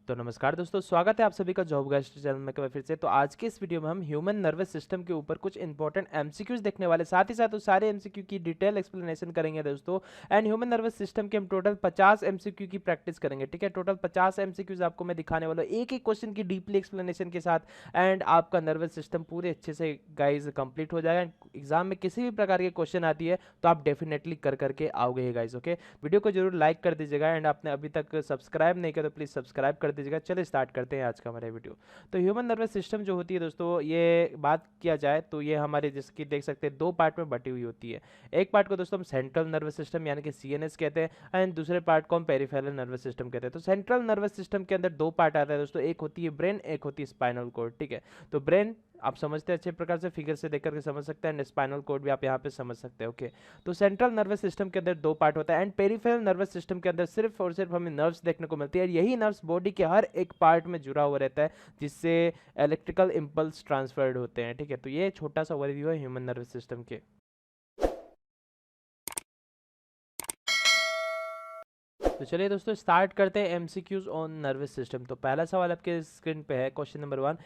तो नमस्कार दोस्तों, स्वागत है आप सभी का जॉब गाइस चैनल में फिर से। तो आज के इस वीडियो में हम ह्यूमन नर्वस सिस्टम के ऊपर कुछ इंपॉर्टेंट एमसीक्यूज देखने वाले, साथ ही साथ उस सारे एमसीक्यू की डिटेल एक्सप्लेनेशन करेंगे दोस्तों। एंड ह्यूमन नर्वस सिस्टम के हम टोटल 50 एमसीक्यू की प्रैक्टिस करेंगे, ठीक है। टोटल 50 एमसीक्यूज आपको मैं दिखाने वाला हूँ, एक एक क्वेश्चन की डीपली एक्सप्लेनेशन के साथ। एंड आपका नर्वस सिस्टम पूरे अच्छे से गाइज कंप्लीट हो जाएगा। एग्जाम में किसी भी प्रकार के क्वेश्चन आती है तो आप डेफिनेटली कर करके आओगे गाइज, ओके। वीडियो को जरूर लाइक कर दीजिएगा एंड आपने अभी तक सब्सक्राइब नहीं किया तो प्लीज़ सब्सक्राइब कर दीजिएगा। चलिए स्टार्ट करते हैं आज का हमारा वीडियो। तो ह्यूमन नर्वस सिस्टम जो होती है दोस्तों, ये बात किया जाए तो ये हमारे जैसे कि देख सकते हैं दो पार्ट में बटी हुई होती है। एक पार्ट को दोस्तों हम सेंट्रल नर्वस सिस्टम यानी कि सीएनएस कहते हैं एंड दूसरे पार्ट को हम पेरिफेरल नर्वस सिस्टम कहते हैं। तो सेंट्रल नर्वस सिस्टम के अंदर दो पार्ट आता है दोस्तों, एक होती है ब्रेन, एक होती है स्पाइनल कॉर्ड, ठीक है। तो ब्रेन आप समझते हैं अच्छे प्रकार से, फिगर से देख करके समझ सकते हैं एंड स्पाइनल कॉर्ड भी आप यहाँ पे समझ सकते हैं, ओके। तो सेंट्रल नर्वस सिस्टम के अंदर दो पार्ट होता है एंड पेरिफेरल नर्वस सिस्टम के अंदर सिर्फ और सिर्फ हमें नर्व्स देखने को मिलती है। यही नर्व्स बॉडी के हर एक पार्ट में जुड़ा हुआ रहता है, जिससे इलेक्ट्रिकल इंपल्स ट्रांसफर्ड होते हैं, ठीक है। तो ये छोटा सा ओवरव्यू है ह्यूमन नर्वस सिस्टम के। तो चलिए दोस्तों स्टार्ट करते हैं एमसीक्यूज ऑन नर्वस सिस्टम। तो पहला सवाल आपके स्क्रीन पे है, question number 1।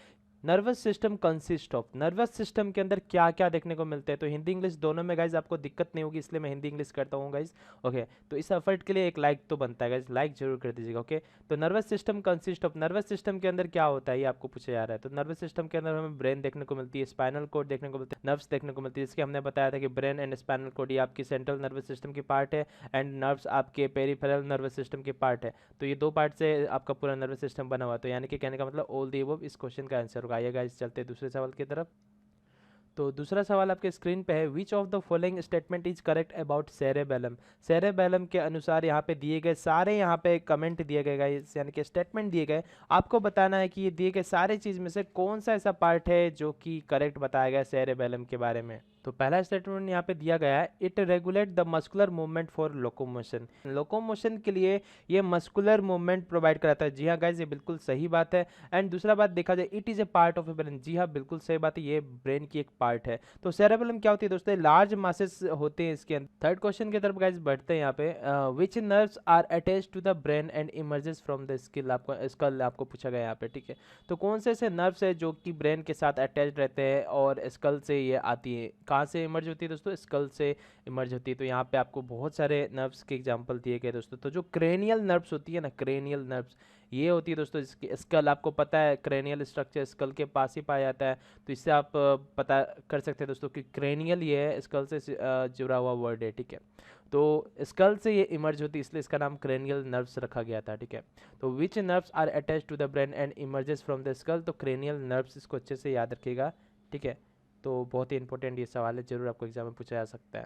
Nervous system consist of, nervous system के अंदर क्या क्या देखने को मिलते हैं। तो हिंदी इंग्लिश दोनों में गाइज आपको दिक्कत नहीं होगी, इसलिए मैं हिंदी इंग्लिश करता हूँ गाइज, ओके। तो इस एफर्ट के लिए एक लाइक तो बनता है गाइज, लाइक जरूर कर दीजिएगा, ओके। तो nervous system consist of, nervous system के अंदर क्या होता है ये आपको पूछा जा रहा है। तो नर्वस सिस्टम के अंदर हमें ब्रेन देखने को मिलती है, स्पाइनल कोड देखने को मिलती है, नर्व्स देखने को मिलती है, जिसके हमने बताया था कि ब्रेन एंड स्पाइनल कोड ये आपकी सेंट्रल नर्वस सिस्टम की पार्ट है एंड नर्व्स आपके पेरिफेरल नर्वस सिस्टम के पार्ट है। तो ये दो पार्ट से आपका पूरा नर्वस सिस्टम बना हुआ है। तो यानी कि कहने का मतलब ऑल दी अबव इस क्वेश्चन का आंसर होगा। आइए गाइस चलते हैं दूसरे सवाल की तरफ। तो दूसरा सवाल आपके स्क्रीन पे है, which of the following statement is correct about cerebellum. Cerebellum के अनुसार यहाँ पे दिए गए सारे यहाँ पे कमेंट दिए गए गाइस, यानी कि स्टेटमेंट दिए गए। आपको बताना है कि ये दिए गए सारे चीज़ में से कौन सा ऐसा पार्ट है जो कि करेक्ट बताया गया है सेरेबेलम के बारे में। तो पहला स्टेटमेंट यहाँ पे दिया गया है, it regulate the muscular movement for locomotion. Locomotion के लिए ये मस्कुलर मूवमेंट प्रोवाइड कराता है। जी हाँ गाइज, ये बिल्कुल सही बात है। एंड दूसरा बात देखा जाए, it is a part of a brain. जी हाँ बिल्कुल सही बात है, ये ब्रेन की एक पार्ट है। तो सेरेबेलम क्या होती है दोस्तों, लार्ज मासेस होते हैं इसके अंदर। थर्ड क्वेश्चन की तरफ गाइज बढ़ते हैं यहाँ पे, which nerves are attach to the brain and emerges from the skill. आपको स्कल आपको पूछा गया यहाँ पे, ठीक है। तो कौन से ऐसे नर्व्स है जो कि ब्रेन के साथ अटैच रहते हैं और स्कल से ये आती है। कहाँ से इमर्ज होती है दोस्तों, स्कल से इमर्ज होती है। तो यहाँ पे आपको बहुत सारे नर्व्स के एग्जांपल दिए गए दोस्तों। तो जो क्रेनियल नर्व्स होती है ना, क्रेनियल नर्व्स ये होती है दोस्तों, इसकी स्कल आपको पता है, क्रेनियल स्ट्रक्चर स्कल के पास ही पाया जाता है। तो इससे आप पता कर सकते हैं दोस्तों कि क्रेनियल ये है, स्कल से जुड़ा हुआ वर्ड है, ठीक है। तो स्कल से ये इमर्ज होती है, इसलिए इसका नाम क्रेनियल नर्व्स रखा गया था, ठीक है। तो which nerves are attach to the brain and emerges from the skull. तो क्रेनियल नर्व्स, इसको अच्छे से याद रखिएगा, ठीक है। तो बहुत ही इंपॉर्टेंट ये सवाल है, जरूर आपको एग्जाम में पूछा जा सकता है।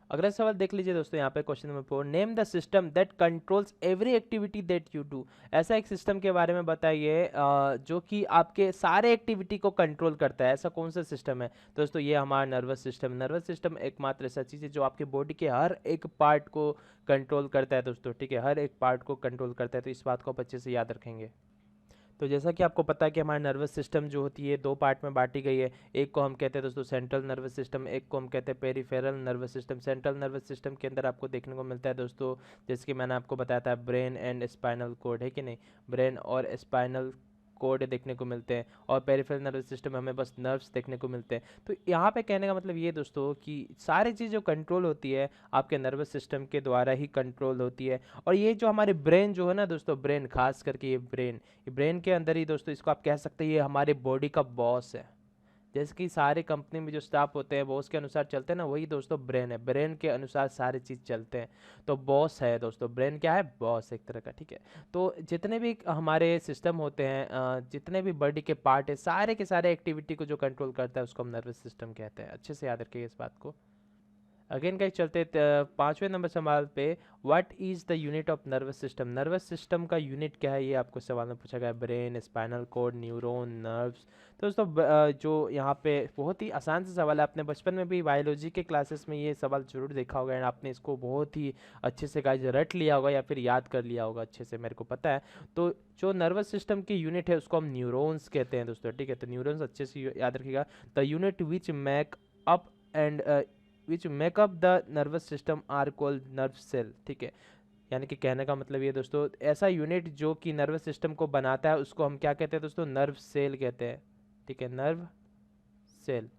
अगला सवाल देख लीजिए दोस्तों, यहाँ पे question number 4, name the system that controls every activity that you do. ऐसा एक सिस्टम के बारे में बताइए जो कि आपके सारे एक्टिविटी को कंट्रोल करता है। ऐसा कौन सा सिस्टम है दोस्तों, ये हमारा नर्वस सिस्टम। नर्वस सिस्टम एकमात्र ऐसा चीज़ है जो आपके बॉडी के हर एक पार्ट को कंट्रोल करता है दोस्तों, ठीक है। हर एक पार्ट को कंट्रोल करता है, तो इस बात को आप अच्छे से याद रखेंगे। तो जैसा कि आपको पता है कि हमारी नर्वस सिस्टम जो होती है दो पार्ट में बांटी गई है। एक को हम कहते हैं दोस्तों सेंट्रल नर्वस सिस्टम, एक को हम कहते हैं peripheral nervous system. Central nervous system के अंदर आपको देखने को मिलता है दोस्तों, जैसे कि मैंने आपको बताया था, ब्रेन एंड स्पाइनल कोड, है कि नहीं। ब्रेन और स्पाइनल कोड देखने को मिलते हैं और पेरिफेरल नर्वस सिस्टम में हमें बस नर्व्स देखने को मिलते हैं। तो यहाँ पे कहने का मतलब ये दोस्तों कि सारी चीज़ जो कंट्रोल होती है आपके नर्वस सिस्टम के द्वारा ही कंट्रोल होती है। और ये जो हमारे ब्रेन जो है ना दोस्तों, ब्रेन खास करके ये ब्रेन के अंदर ही दोस्तों, इसको आप कह सकते हैं ये हमारे बॉडी का बॉस है। जैसे कि सारे कंपनी में जो स्टाफ होते हैं बॉस के अनुसार चलते हैं ना, वही दोस्तों ब्रेन है। ब्रेन के अनुसार सारी चीज़ चलते हैं। तो बॉस है दोस्तों, ब्रेन क्या है, बॉस एक तरह का, ठीक है। तो जितने भी हमारे सिस्टम होते हैं, जितने भी बॉडी के पार्ट है, सारे के सारे एक्टिविटी को जो कंट्रोल करता है उसको हम नर्वस सिस्टम कहते हैं। अच्छे से याद रखिए इस बात को। अगेन गाइस चलते पांचवें नंबर सवाल पे, what is the unit of nervous system. Nervous system का यूनिट क्या है, ये आपको सवाल में पूछा गया है। Brain, spinal cord, neuron, nerves. तो दोस्तों जो यहाँ पे बहुत ही आसान सा सवाल है, आपने बचपन में भी बायोलॉजी के क्लासेस में ये सवाल जरूर देखा होगा एंड आपने इसको बहुत ही अच्छे से गाइस रट लिया होगा या फिर याद कर लिया होगा अच्छे से, मेरे को पता है। तो जो नर्वस सिस्टम की यूनिट है उसको हम न्यूरॉन्स कहते हैं दोस्तों, ठीक है। तो न्यूरॉन्स अच्छे से याद रखिएगा। The unit which make up and which make up the nervous system are called nerve cell, ठीक है। यानी कि कहने का मतलब ये दोस्तों, ऐसा यूनिट जो कि नर्वस सिस्टम को बनाता है उसको हम क्या कहते हैं दोस्तों, नर्व सेल कहते हैं। ठीक है, नर्व सेल।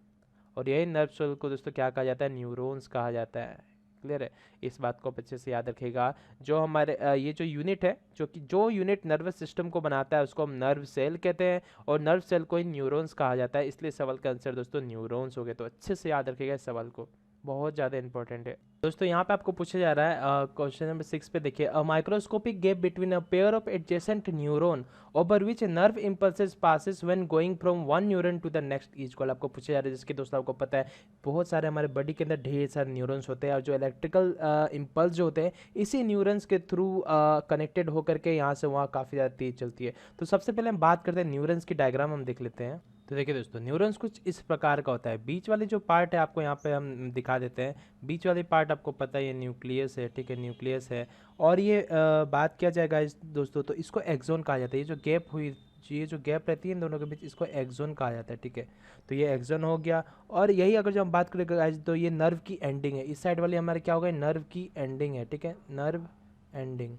और यही नर्व सेल को दोस्तों क्या कहा जाता है, न्यूरॉन्स कहा जाता है। क्लियर है, इस बात को आप अच्छे से याद रखिएगा। जो हमारे ये जो यूनिट है, जो यूनिट नर्वस सिस्टम को बनाता है उसको हम नर्व सेल कहते हैं, और नर्व सेल को ही न्यूरॉन्स कहा जाता है। इसलिए सवाल का आंसर दोस्तों न्यूरॉन्स हो गए। तो अच्छे से याद रखिएगा इस सवाल को, बहुत ज़्यादा इंपॉर्टेंट है दोस्तों। यहाँ पे आपको पूछा जा रहा है क्वेश्चन नंबर 6 पे देखिए, a microscopic gap between a pair of adjacent neuron over which nerve impulses passes when going from one neuron to the next is called. आपको पूछा जा रहा है, जिसके दोस्तों आपको पता है बहुत सारे हमारे बॉडी के अंदर ढेर सारे न्यूरॉन्स होते हैं, और जो इलेक्ट्रिकल इम्पल्स जो होते हैं इसी न्यूरॉन्स के थ्रू कनेक्टेड होकर के यहाँ से वहाँ काफ़ी ज़्यादा तेज चलती है। तो सबसे पहले हम बात करते हैं न्यूरॉन्स की, डायग्राम हम देख लेते हैं। तो देखिए दोस्तों, न्यूरॉन्स कुछ इस प्रकार का होता है। बीच वाली जो पार्ट है आपको यहाँ पे हम दिखा देते हैं। बीच वाली पार्ट आपको पता है ये न्यूक्लियस है। ठीक है, न्यूक्लियस है। और ये बात किया जाएगा इस दोस्तों, तो इसको एक्सोन कहा जाता है। ये जो गैप हुई, ये जो गैप रहती है इन दोनों के बीच, इसको एक्सोन कहा जाता है। ठीक है, तो ये एक्सोन हो गया। और यही अगर जो हम बात करें गाइस, तो ये नर्व की एंडिंग है। इस साइड वाली हमारे क्या होगा, नर्व की एंडिंग है। ठीक है, नर्व एंडिंग,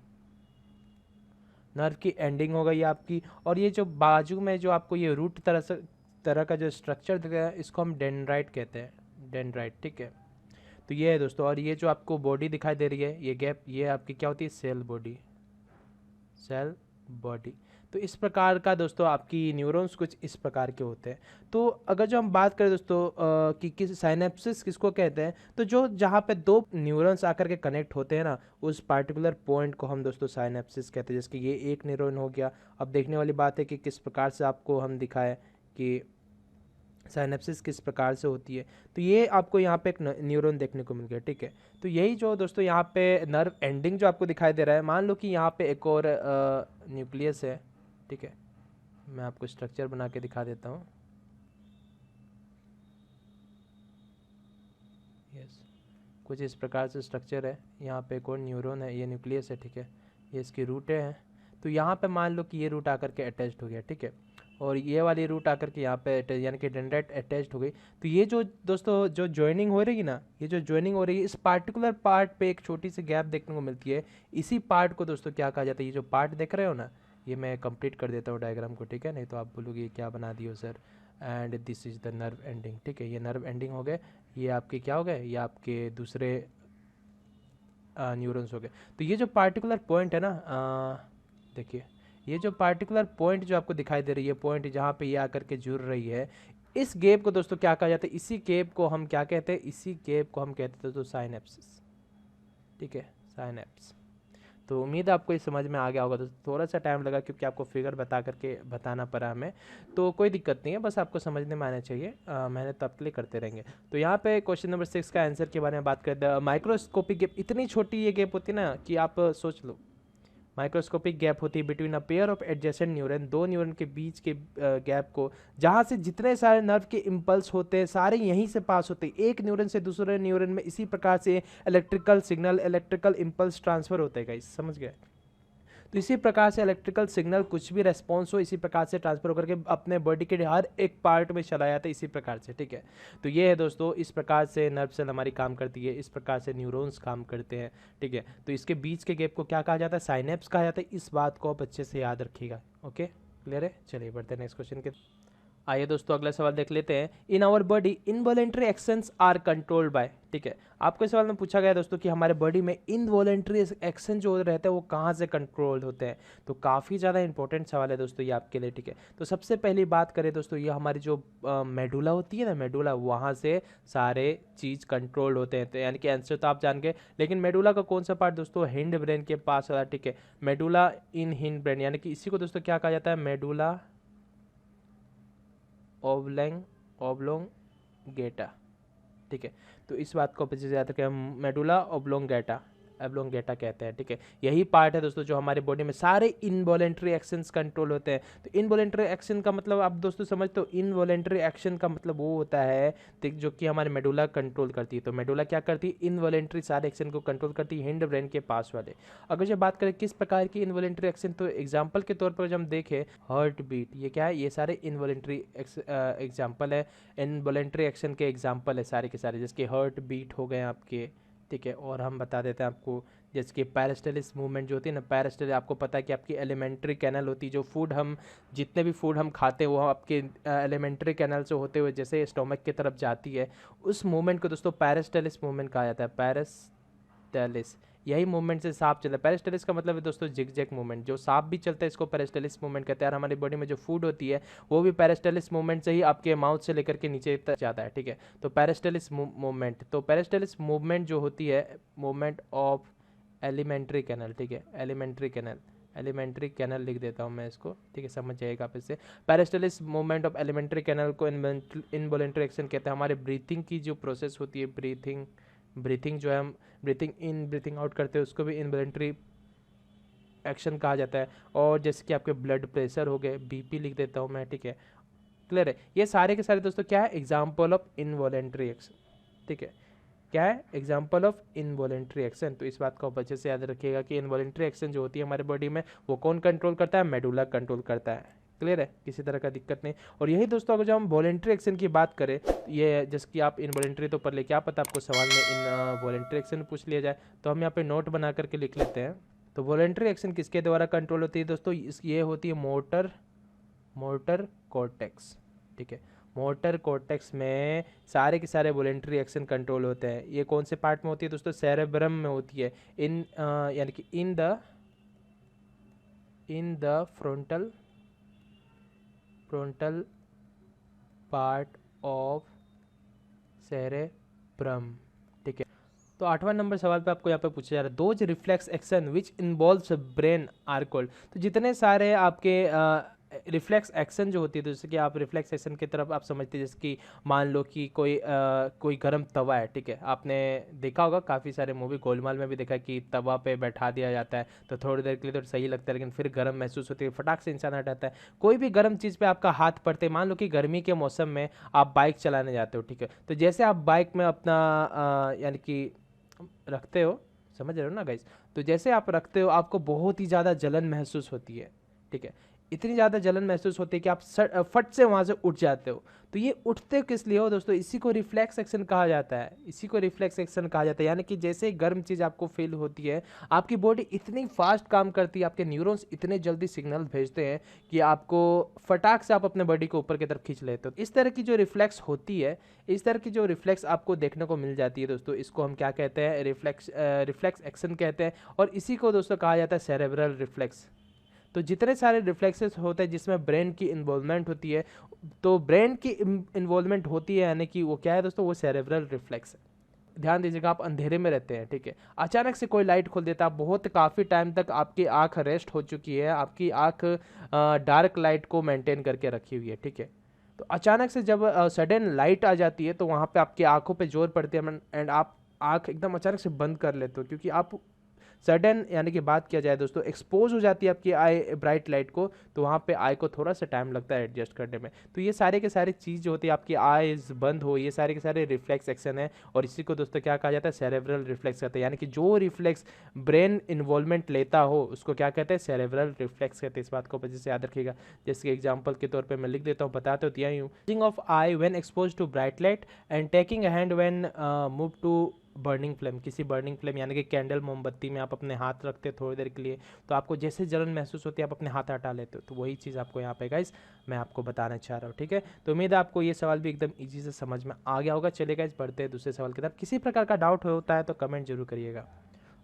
नर्व की एंडिंग हो गई आपकी। और ये जो बाजू में जो आपको ये रूट तरह का जो स्ट्रक्चर दिख रहा है, इसको हम डेंड्राइट कहते हैं, डेंड्राइट। ठीक है, तो ये है दोस्तों। और ये जो आपको बॉडी दिखाई दे रही है, ये गैप, ये आपकी क्या होती है, सेल बॉडी, सेल बॉडी। तो इस प्रकार का दोस्तों आपकी न्यूरॉन्स कुछ इस प्रकार के होते हैं। तो अगर जो हम बात करें दोस्तों कि किस साइनेप्सिस किसको कहते हैं, तो जो जहाँ पे दो न्यूरॉन्स आकर के कनेक्ट होते हैं ना, उस पार्टिकुलर पॉइंट को हम दोस्तों साइनेप्सिस कहते हैं। जैसे कि ये एक न्यूरॉन हो गया। अब देखने वाली बात है कि किस प्रकार से आपको हम दिखाएं कि साइनेप्सिस किस प्रकार से होती है। तो ये आपको यहाँ पे एक न्यूरॉन देखने को मिल गया। ठीक है, तो यही जो दोस्तों यहाँ पे नर्व एंडिंग जो आपको दिखाई दे रहा है, मान लो कि यहाँ पे एक और न्यूक्लियस है। ठीक है, मैं आपको स्ट्रक्चर बना के दिखा देता हूँ। यस, कुछ इस प्रकार से स्ट्रक्चर है। यहाँ पे एक और न्यूरॉन है, ये न्यूक्लियस है। ठीक है, ये इसकी रूटें हैं। तो यहाँ पे मान लो कि ये रूट आकर के अटैच्ड हो गया। ठीक है, और ये वाली रूट आकर के यहाँ पे यानी कि डेंड्राइट अटैच्ड हो गई। तो ये जो दोस्तों जो ज्वाइनिंग हो रही है ना, ये जो ज्वाइनिंग हो रही है, इस पार्टिकुलर पार्ट पे एक छोटी सी गैप देखने को मिलती है। इसी पार्ट को दोस्तों क्या कहा जाता है, ये जो पार्ट देख रहे हो ना, ये मैं कंप्लीट कर देता हूँ डायग्राम को। ठीक है, नहीं तो आप बोलोगे ये क्या बना दियो sir. And this is the nerve ending. ठीक है, ये नर्व एंडिंग हो गए। ये आपके क्या हो गए, ये आपके दूसरे न्यूरॉन्स हो गए। तो ये जो पार्टिकुलर पॉइंट है ना, देखिए ये जो पार्टिकुलर पॉइंट जो आपको दिखाई दे रही है, पॉइंट जहाँ पे ये आकर के जुड़ रही है, इस गैप को दोस्तों क्या कहा जाता है, इसी गैप को हम क्या कहते हैं, इसी गैप को हम कहते हैं दोस्तों साइनेप्सिस। ठीक है, साइनेप्स। तो उम्मीद है आपको ये समझ में आ गया होगा। तो थोड़ा सा टाइम लगा क्योंकि आपको फिगर बता करके बताना पड़ा हमें, तो कोई दिक्कत नहीं है, बस आपको समझने में आना चाहिए। मेहनत आपके लिए करते रहेंगे। तो यहाँ पे क्वेश्चन नंबर 6 का आंसर के बारे में बात करते हैं। माइक्रोस्कोपिक गैप, इतनी छोटी ये गैप होती है ना कि आप सोच लो, माइक्रोस्कोपिक गैप होती है between a pair of adjacent neuron, दो न्यूरॉन के बीच के गैप को, जहाँ से जितने सारे नर्व के इम्पल्स होते हैं सारे यहीं से पास होते हैं, एक न्यूरॉन से दूसरे न्यूरॉन में इसी प्रकार से electrical signal, electrical impulse transfer होते हैं गाइस, समझ गए। तो इसी प्रकार से इलेक्ट्रिकल सिग्नल कुछ भी रेस्पॉन्स हो, इसी प्रकार से ट्रांसफर होकर के अपने बॉडी के हर एक पार्ट में चला जाता है इसी प्रकार से। ठीक है, तो ये है दोस्तों, इस प्रकार से नर्व सेल हमारी काम करती है, इस प्रकार से न्यूरॉन्स काम करते हैं। ठीक है, तो इसके बीच के गैप को क्या कहा जाता है, साइनेप्स कहा जाता है। इस बात को आप अच्छे से याद रखिएगा। ओके, क्लियर है। चलिए बढ़ते हैं नेक्स्ट क्वेश्चन के। आइए दोस्तों अगला सवाल देख लेते हैं। In our body involuntary actions are controlled by. ठीक है, आपको इस सवाल में पूछा गया दोस्तों कि हमारे बॉडी में इनवॉलेंट्री एक्शन जो रहते हैं वो कहाँ से कंट्रोल होते हैं। तो काफ़ी ज़्यादा इंपॉर्टेंट सवाल है दोस्तों ये आपके लिए। ठीक है, तो सबसे पहली बात करें दोस्तों, ये हमारी जो मेडुला होती है ना, मेडुला, वहाँ से सारे चीज़ कंट्रोल होते हैं। तो यानी कि आंसर तो आप जान गए, लेकिन मेडुला का कौन सा पार्ट दोस्तों, हिंड ब्रेन के पास वाला। ठीक है, मेडुला इन हिंड ब्रेन, यानी कि इसी को दोस्तों क्या कहा जाता है, मेडुला ओब्लोंगेटा। ठीक है, तो इस बात को अच्छे से याद रखें, हम मेडुला ओब्लोंगेटा कहते हैं। ठीक है, यही पार्ट है दोस्तों जो हमारे बॉडी में सारे इनवॉलेंट्री एक्शंस कंट्रोल होते हैं। तो इनवॉलेंट्री एक्शन का मतलब आप दोस्तों समझते हो, इनवॉलेंट्री एक्शन का मतलब वो होता है जो कि हमारे मेडुला कंट्रोल करती है। तो मेडुला क्या करती है, इनवॉलेंट्री सारे एक्शन को कंट्रोल करती है, हिंड ब्रेन के पास वाले। अगर जब बात करें किस प्रकार की इनवॉलेंट्री एक्शन, तो एग्जाम्पल के तौर पर जब हम देखें, हार्ट बीट, ये क्या है, ये सारे इनवॉलेंट्री एग्जाम्पल है, इनवॉलेंट्री एक्शन के एग्जाम्पल है सारे के सारे, जिसके हार्ट बीट हो गए आपके, ठीक है। और हम बता देते हैं आपको, जैसे कि पैरास्टालिस मूवमेंट जो होती है ना, पैरास्टालिस आपको पता है कि आपकी एलिमेंट्री कैनल होती है, जो फूड हम जितने भी फूड हम खाते हैं वो आपके एलिमेंट्री कैनल से होते हुए जैसे स्टोमक की तरफ जाती है, उस मूवमेंट को दोस्तों पैरास्टालिस मूवमेंट कहा जाता है। पैरास्टालिस, यही मूवमेंट से सांप चलता है। पैरास्टालिस का मतलब है दोस्तों जिगजैग मूवमेंट, जो सांप भी चलता है इसको पैरास्टालिस मूवमेंट कहते हैं। और हमारी बॉडी में जो फूड होती है वो भी पैरास्टालिस मूवमेंट से ही आपके माउथ से लेकर के नीचे तक जाता है, ठीक है। तो पैरास्टालिस मूवमेंट, तो पैरास्टालिस मूवमेंट जो होती है, मूवमेंट ऑफ एलिमेंट्री कैनल, ठीक है, एलिमेंट्री कैनल, एलिमेंट्री कैनल लिख देता हूँ मैं इसको, ठीक है, समझ जाएगा आप इससे। पैरास्टालिस मूवमेंट ऑफ एलिमेंट्री कैनल को इनवॉलेंट्री एक्शन कहते हैं। हमारे ब्रीथिंग की जो प्रोसेस होती है, ब्रीथिंग जो है हम ब्रीथिंग इन ब्रीथिंग आउट करते हैं उसको भी इनवॉलेंट्री एक्शन कहा जाता है। और जैसे कि आपके ब्लड प्रेशर हो गए, बीपी लिख देता हूँ मैं, ठीक है, क्लियर है। ये सारे के सारे दोस्तों क्या है, एग्जाम्पल ऑफ इनवॉलेंट्री एक्शन, ठीक है, क्या है, एग्जाम्पल ऑफ इनवॉलेंट्री एक्शन। तो इस बात को आप अच्छे से याद रखिएगा कि इनवॉलेंट्री एक्शन जो होती है हमारे बॉडी में वो कौन कंट्रोल करता है, मेडुला कंट्रोल करता है, क्लियर है, किसी तरह का दिक्कत नहीं। और यही दोस्तों अगर जब हम वॉलेंट्री एक्शन की बात करें, तो ये जैसे कि आप इनवॉलेंट्री तो पढ़ ले, क्या पता आपको सवाल में इन वॉलेंट्री एक्शन पूछ लिया जाए, तो हम यहाँ पे नोट बना करके लिख लेते हैं। तो वॉलेंट्री एक्शन किसके द्वारा कंट्रोल होती है दोस्तों, ये होती है मोटर कॉर्टेक्स, ठीक है, मोटर कॉर्टेक्स में सारे के सारे वॉलेंट्री एक्शन कंट्रोल होते हैं। ये कौन से पार्ट में होती है दोस्तों, सेरेब्रम में होती है, यानी कि in the frontal part of cerebrum, ठीक है। तो 8वां नंबर सवाल पे आपको यहाँ पे पूछा जा रहा है, those reflex action which involves brain are called. तो जितने सारे आपके रिफ्लेक्स एक्शन जो होती है, तो जैसे कि आप रिफ्लेक्स एक्शन की तरफ आप समझते हैं, जैसे कि मान लो कि कोई गर्म तवा है, ठीक है, आपने देखा होगा काफ़ी सारे मूवी, गोलमाल में भी देखा कि तवा पे बैठा दिया जाता है तो थोड़ी देर के लिए तो सही लगता है, लेकिन फिर गर्म महसूस होती है, फटाक से इंसान हटाता है। कोई भी गर्म चीज़ पे आपका हाथ पड़ते, मान लो कि गर्मी के मौसम में आप बाइक चलाने जाते हो, ठीक है, तो जैसे आप बाइक में अपना यानी कि रखते हो, समझ रहे हो ना गाइस, तो जैसे आप रखते हो आपको बहुत ही ज़्यादा जलन महसूस होती है, ठीक है, इतनी ज़्यादा जलन महसूस होती है कि आप फट से वहाँ से उठ जाते हो। तो ये उठते किस लिए हो दोस्तों, इसी को रिफ्लेक्स एक्शन कहा जाता है, इसी को रिफ्लेक्स एक्शन कहा जाता है। यानी कि जैसे गर्म चीज़ आपको फील होती है, आपकी बॉडी इतनी फास्ट काम करती है, आपके न्यूरॉन्स इतने जल्दी सिग्नल भेजते हैं कि आपको फटाक से आप अपने बॉडी को ऊपर की तरफ खींच लेते हो। इस तरह की जो रिफ्लेक्स होती है, इस तरह की जो रिफ्लेक्स आपको देखने को मिल जाती है दोस्तों, इसको हम क्या कहते हैं, रिफ्लेक्स एक्शन कहते हैं। और इसी को दोस्तों कहा जाता है सेरेब्रल रिफ्लेक्स। तो जितने सारे रिफ्लेक्सेस होते हैं जिसमें ब्रेन की इन्वॉल्वमेंट होती है, तो ब्रेन की इन्वॉल्वमेंट होती है, यानी कि वो क्या है दोस्तों, वो सेरेब्रल रिफ्लेक्स है। ध्यान दीजिएगा, आप अंधेरे में रहते हैं, ठीक है, अचानक से कोई लाइट खोल देता है, बहुत काफ़ी टाइम तक आपकी आंख रेस्ट हो चुकी है, आपकी आंख डार्क लाइट को मेंटेन करके रखी हुई है, ठीक है, तो अचानक से जब सडन लाइट आ जाती है तो वहाँ पे आपकी आंखों पे जोर पड़ती है एंड आप आंख एकदम अचानक से बंद कर लेते हो, क्योंकि आप सडन यानी कि बात किया जाए दोस्तों, एक्सपोज हो जाती है आपकी आई ब्राइट लाइट को, तो वहाँ पे आई को थोड़ा सा टाइम लगता है एडजस्ट करने में। तो ये सारे के सारे चीज़ जो होती है, आपकी आईज बंद हो, ये सारे के सारे रिफ्लेक्स एक्शन है। और इसी को दोस्तों क्या कहा जाता है, सेरेब्रल रिफ्लेक्स कहते हैं। यानी कि जो रिफ्लेक्स ब्रेन इन्वॉल्वमेंट लेता हो उसको क्या कहते हैं, सेरेब्रल रिफ्लेक्स कहते हैं। इस बात को अच्छे से याद रखिएगा। जैसे कि एग्जाम्पल के तौर पर मैं लिख देता हूँ, बताते होती है using of eye when expose to bright light and taking a hand when move to burning flame, किसी बर्निंग फ्लेम यानी कि कैंडल, मोमबत्ती में आप अपने हाथ रखते हैं थोड़ी देर के लिए, तो आपको जैसे जलन महसूस होती है आप अपने हाथ हटा लेते हो। तो वही चीज़ आपको यहाँ पे गाइस मैं आपको बताना चाह रहा हूँ, ठीक है। तो उम्मीद है आपको ये सवाल भी एकदम ईजी से समझ में आ गया होगा। चलिए गाइस बढ़ते हैं दूसरे सवाल की तरफ। किसी प्रकार का डाउट होता है तो कमेंट जरूर करिएगा।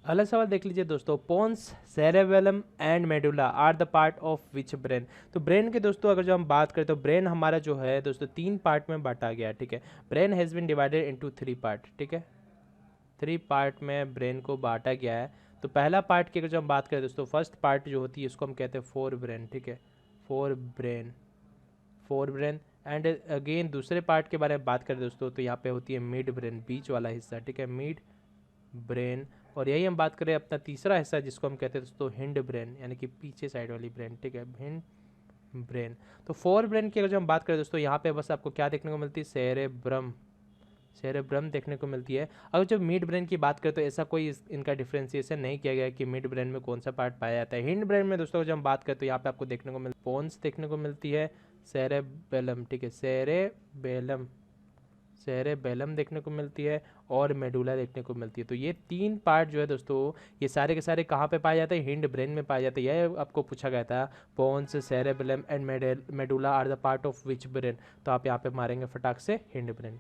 अगला सवाल देख लीजिए दोस्तों, pons, cerebellum and medulla are the part of which brain. तो ब्रेन के दोस्तों अगर जो हम बात करें तो ब्रेन हमारा जो है दोस्तों 3 पार्ट में बांटा गया है, ठीक है। Brain has been divided into 3 part, ठीक है, 3 पार्ट में ब्रेन को बांटा गया है। तो पहला पार्ट की अगर जो हम बात करें दोस्तों, फर्स्ट पार्ट जो होती है इसको हम कहते हैं फोर ब्रेन, ठीक है, फोर ब्रेन। एंड अगेन दूसरे पार्ट के बारे में बात करें दोस्तों तो यहाँ पे होती है मिड ब्रेन, बीच वाला हिस्सा, ठीक है, मिड ब्रेन। और यही हम बात करें अपना तीसरा हिस्सा जिसको हम कहते हैं दोस्तों हिंड ब्रेन, यानी कि पीछे साइड वाली ब्रेन, ठीक है, हिंड ब्रेन। तो फोर ब्रेन की अगर जो हम बात करें दोस्तों, यहाँ पे बस आपको क्या देखने को मिलती है, सेरेब्रम देखने को मिलती है। अगर जब मिड ब्रेन की बात करें तो ऐसा कोई इनका डिफ्रेंसिएशन नहीं किया गया कि मिड ब्रेन में कौन सा पार्ट पाया जाता है। हिंड ब्रेन में दोस्तों जब हम बात करें तो यहाँ पे आपको देखने को पोन्स देखने को मिलती है, सेरेबेलम, ठीक है, सेरेबेलम देखने को मिलती है और मेडुला देखने को मिलती है। तो ये 3 पार्ट जो है दोस्तों, ये सारे के सारे कहाँ पे पाए जाते हैं? हिंड ब्रेन में पाए जाते हैं। यह आपको पूछा गया था, pons, cerebellum and medulla are the part of which brain. तो आप यहाँ पे मारेंगे फटाक से हिंड ब्रेन।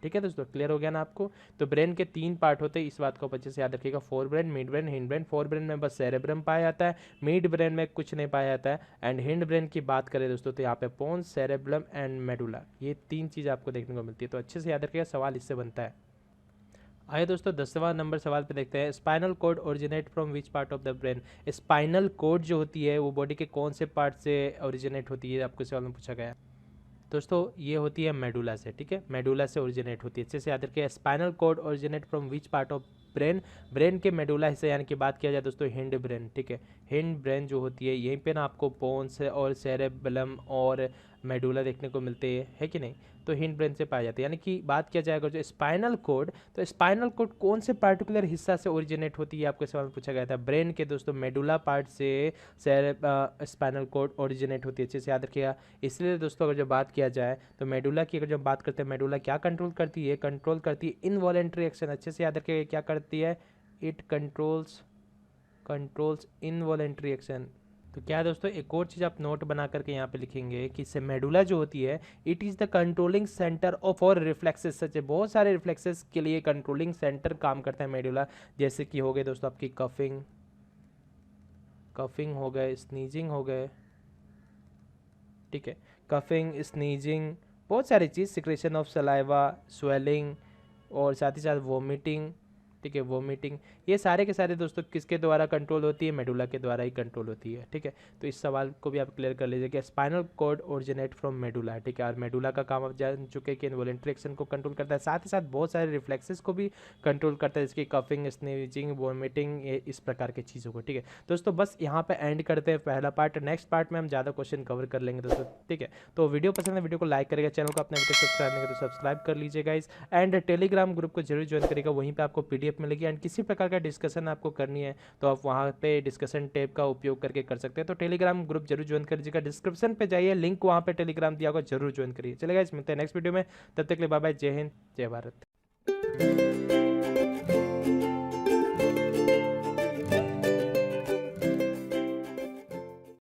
ठीक है दोस्तों, क्लियर हो गया ना आपको? तो ब्रेन के 3 पार्ट होते हैं, इस बात को अच्छे से याद रखिएगा। Fore brain, mid brain, hind brain. Fore brain में बस सेरेब्रम पाया जाता है, मिड ब्रेन में कुछ नहीं पाया जाता है। एंड हिंड ब्रेन की बात करें दोस्तों तो यहाँ पे पोन्स, सेरेब्रम एंड मेडुला, ये 3 चीज़ आपको देखने को मिलती है। तो अच्छे से याद रखिएगा, सवाल इससे बनता है। आइए दोस्तों 10वां नंबर सवाल पे देखते हैं। Spinal cord originate from which part of the brain. Spinal cord जो होती है वो बॉडी के कौन से पार्ट से ओरिजिनेट होती है, आपको सवाल में पूछा गया है। दोस्तों ये होती है मेडुला से। ठीक है, मेडुला से ओरिजिनेट होती है। अच्छे से याद रखिए, spinal cord originate from which part of brain. Brain के मेडुला हिस्से यानी कि बात किया जाए दोस्तों हिंड ब्रेन। ठीक है, हिंड ब्रेन जो होती है यहीं पे ना आपको पोन्स और सेरेबेलम और मेडुला देखने को मिलते हैं, है कि नहीं? तो हिंड ब्रेन से पाए जाते हैं। यानी कि बात किया जाएगा जो स्पाइनल कोड, तो स्पाइनल कोड कौन से पार्टिकुलर हिस्सा से ओरिजिनेट होती है, आपके सवाल में पूछा गया था। ब्रेन के दोस्तों मेडुला पार्ट से स्पाइनल कोड ओरिजिनेट होती है। अच्छे से याद रखिएगा। इसलिए दोस्तों अगर जो बात किया जाए तो मेडुला की अगर जब बात करते हैं, मेडुला क्या कंट्रोल करती है? कंट्रोल करती है इनवॉलेंट्री एक्शन। अच्छे से याद रखिएगा, क्या करती है? It controls involuntary action. तो क्या है दोस्तों, एक और चीज़ आप नोट बना करके यहाँ पे लिखेंगे कि से मेडुला जो होती है, it is the controlling centre of और रिफ्लेक्सेस। सच है, बहुत सारे रिफ्लेक्सेस के लिए कंट्रोलिंग सेंटर काम करता है मेडुला। जैसे कि हो गए दोस्तों आपकी कफिंग हो गए, स्नीजिंग हो गए। ठीक है, कफिंग, स्नीजिंग, बहुत सारी चीज़, सिक्रेशन ऑफ सलाइवा, स्वेलिंग और साथ ही साथ वोमिटिंग। ठीक है, वोमिटिंग, ये सारे के सारे दोस्तों किसके द्वारा कंट्रोल होती है? मेडुला के द्वारा ही कंट्रोल होती है। ठीक है, तो इस सवाल को भी आप क्लियर कर लीजिए कि spinal cord originate from medulla. ठीक है, और मेडुला का काम आप जान चुके हैं कि इनवॉलेंट्री एक्शन को कंट्रोल करता है, साथ ही साथ बहुत सारे रिफ्लेक्सेस को भी कंट्रोल करता है, जैसे कफिंग, स्नीजिंग, वोमिटिंग, इस प्रकार की चीज़ों को। ठीक है दोस्तों, बस यहाँ पे एंड करते हैं पहला पार्ट। नेक्स्ट पार्ट में हम ज़्यादा क्वेश्चन कवर कर लेंगे दोस्तों। ठीक है, तो वीडियो पसंद है वीडियो को लाइक करेगा, चैनल को अपने सब्सक्राइब नहीं तो सब्सक्राइब कर लीजिएगा गाइस। एंड टेलीग्राम ग्रुप को जरूर ज्वाइन करेगा, वहीं पे आपको पीडीएफ मिलेगी। एंड किसी प्रकार का डिस्कशन आपको करनी है तो आप वहाँ पे डिस्कशन टैब का उपयोग करके कर सकते हैं। तो टेलीग्राम ग्रुप जरूर ज्वाइन कर लीजिएगा, डिस्क्रिप्शन पे जाइए, लिंक वहाँ पे टेलीग्राम दिया होगा, जरूर ज्वाइन करिए। चलेगा, मिलते हैं नेक्स्ट वीडियो में, तब तक के लिए बाय बाय, जय हिंद, जय भारत।